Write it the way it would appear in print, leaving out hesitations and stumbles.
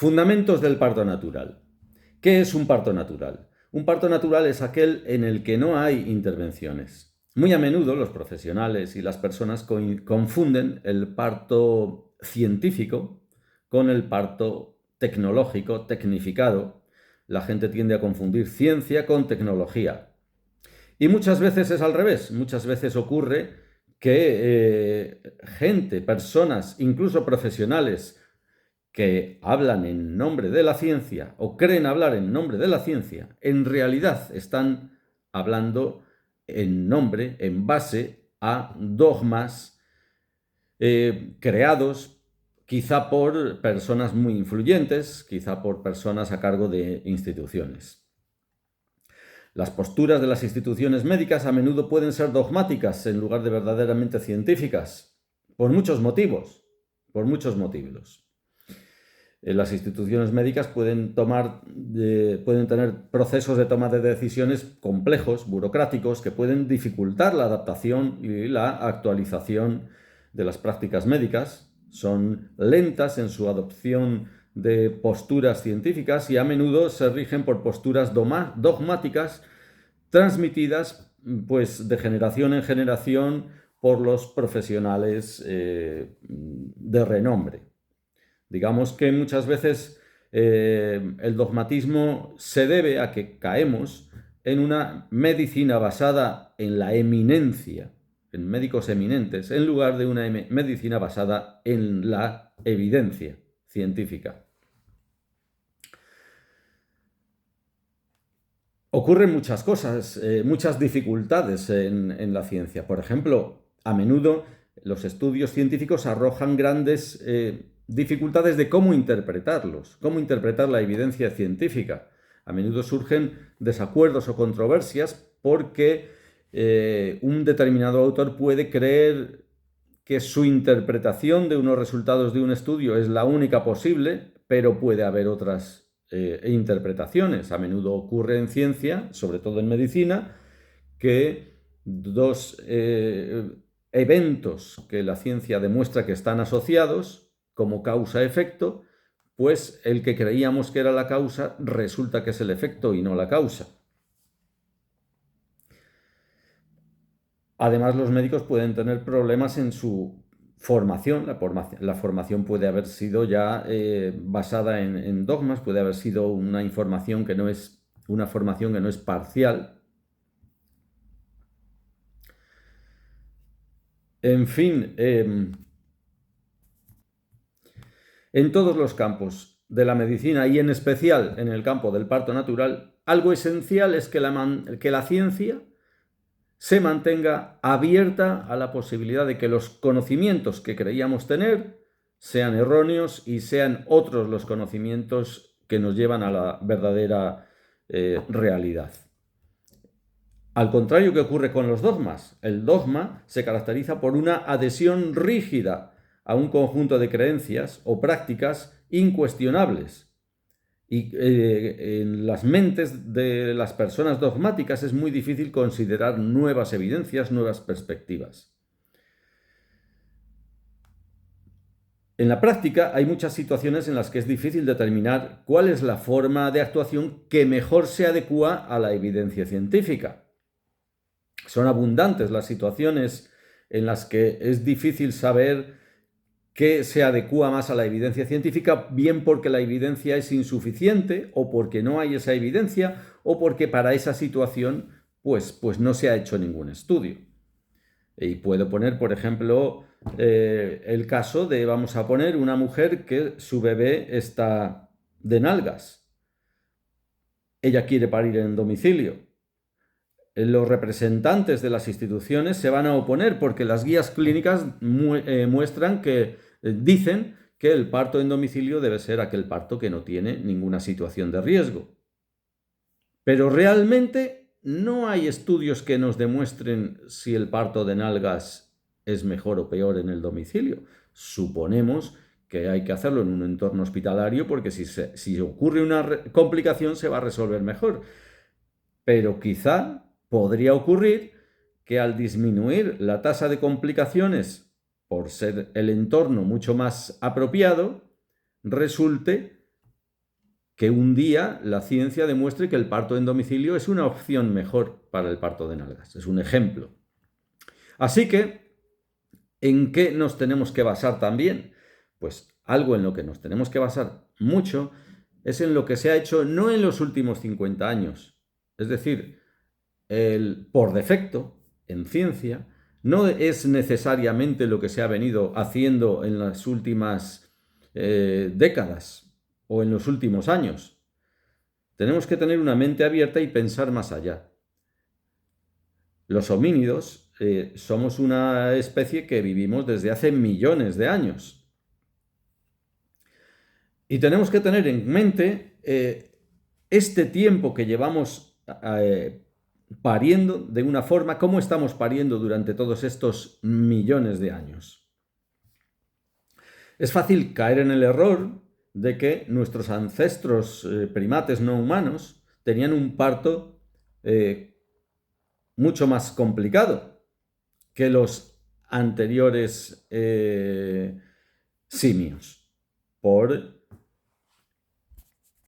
Fundamentos del parto natural. ¿Qué es un parto natural? Un parto natural es aquel en el que no hay intervenciones. Muy a menudo los profesionales y las personas confunden el parto científico con el parto tecnológico, tecnificado. La gente tiende a confundir ciencia con tecnología. Y muchas veces es al revés. Muchas veces ocurre que gente, personas, incluso profesionales, que hablan en nombre de la ciencia o creen hablar en nombre de la ciencia, en realidad están hablando en base a dogmas creados quizá por personas muy influyentes, quizá por personas a cargo de instituciones. Las posturas de las instituciones médicas a menudo pueden ser dogmáticas en lugar de verdaderamente científicas, por muchos motivos, por muchos motivos. Las instituciones médicas pueden tener procesos de toma de decisiones complejos, burocráticos, que pueden dificultar la adaptación y la actualización de las prácticas médicas. Son lentas en su adopción de posturas científicas y a menudo se rigen por posturas dogmáticas transmitidas pues, de generación en generación por los profesionales de renombre. Digamos que muchas veces el dogmatismo se debe a que caemos en una medicina basada en la eminencia, en médicos eminentes, en lugar de una medicina basada en la evidencia científica. Ocurren muchas cosas, muchas dificultades en la ciencia. Por ejemplo, a menudo los estudios científicos arrojan grandes dificultades de cómo interpretarlos, cómo interpretar la evidencia científica. A menudo surgen desacuerdos o controversias porque un determinado autor puede creer que su interpretación de unos resultados de un estudio es la única posible, pero puede haber otras interpretaciones. A menudo ocurre en ciencia, sobre todo en medicina, que dos eventos que la ciencia demuestra que están asociados como causa-efecto, pues el que creíamos que era la causa resulta que es el efecto y no la causa. Además, los médicos pueden tener problemas en su formación. La formación puede haber sido ya basada en dogmas, puede haber sido una formación que no es parcial. En fin, en todos los campos de la medicina y en especial en el campo del parto natural, algo esencial es que la ciencia se mantenga abierta a la posibilidad de que los conocimientos que creíamos tener sean erróneos y sean otros los conocimientos que nos llevan a la verdadera realidad. Al contrario que ocurre con los dogmas, el dogma se caracteriza por una adhesión rígida a un conjunto de creencias o prácticas incuestionables. Y en las mentes de las personas dogmáticas es muy difícil considerar nuevas evidencias, nuevas perspectivas. En la práctica hay muchas situaciones en las que es difícil determinar cuál es la forma de actuación que mejor se adecua a la evidencia científica. Son abundantes las situaciones en las que es difícil saber qué se adecua más a la evidencia científica, bien porque la evidencia es insuficiente o porque no hay esa evidencia o porque para esa situación pues no se ha hecho ningún estudio. Y puedo poner, por ejemplo, el caso de, vamos a poner, una mujer que su bebé está de nalgas. Ella quiere parir en domicilio. Los representantes de las instituciones se van a oponer porque las guías clínicas muestran que dicen que el parto en domicilio debe ser aquel parto que no tiene ninguna situación de riesgo. Pero realmente no hay estudios que nos demuestren si el parto de nalgas es mejor o peor en el domicilio. Suponemos que hay que hacerlo en un entorno hospitalario porque si ocurre una complicación se va a resolver mejor. Pero quizá podría ocurrir que al disminuir la tasa de complicaciones por ser el entorno mucho más apropiado, resulte que un día la ciencia demuestre que el parto en domicilio es una opción mejor para el parto de nalgas. Es un ejemplo. Así que, ¿en qué nos tenemos que basar también? Pues algo en lo que nos tenemos que basar mucho es en lo que se ha hecho no en los últimos 50 años. Es decir, por defecto, en ciencia, no es necesariamente lo que se ha venido haciendo en las últimas décadas o en los últimos años. Tenemos que tener una mente abierta y pensar más allá. Los homínidos somos una especie que vivimos desde hace millones de años. Y tenemos que tener en mente este tiempo que llevamos pariendo de una forma, cómo estamos pariendo durante todos estos millones de años. Es fácil caer en el error de que nuestros ancestros primates no humanos tenían un parto mucho más complicado que los anteriores simios, por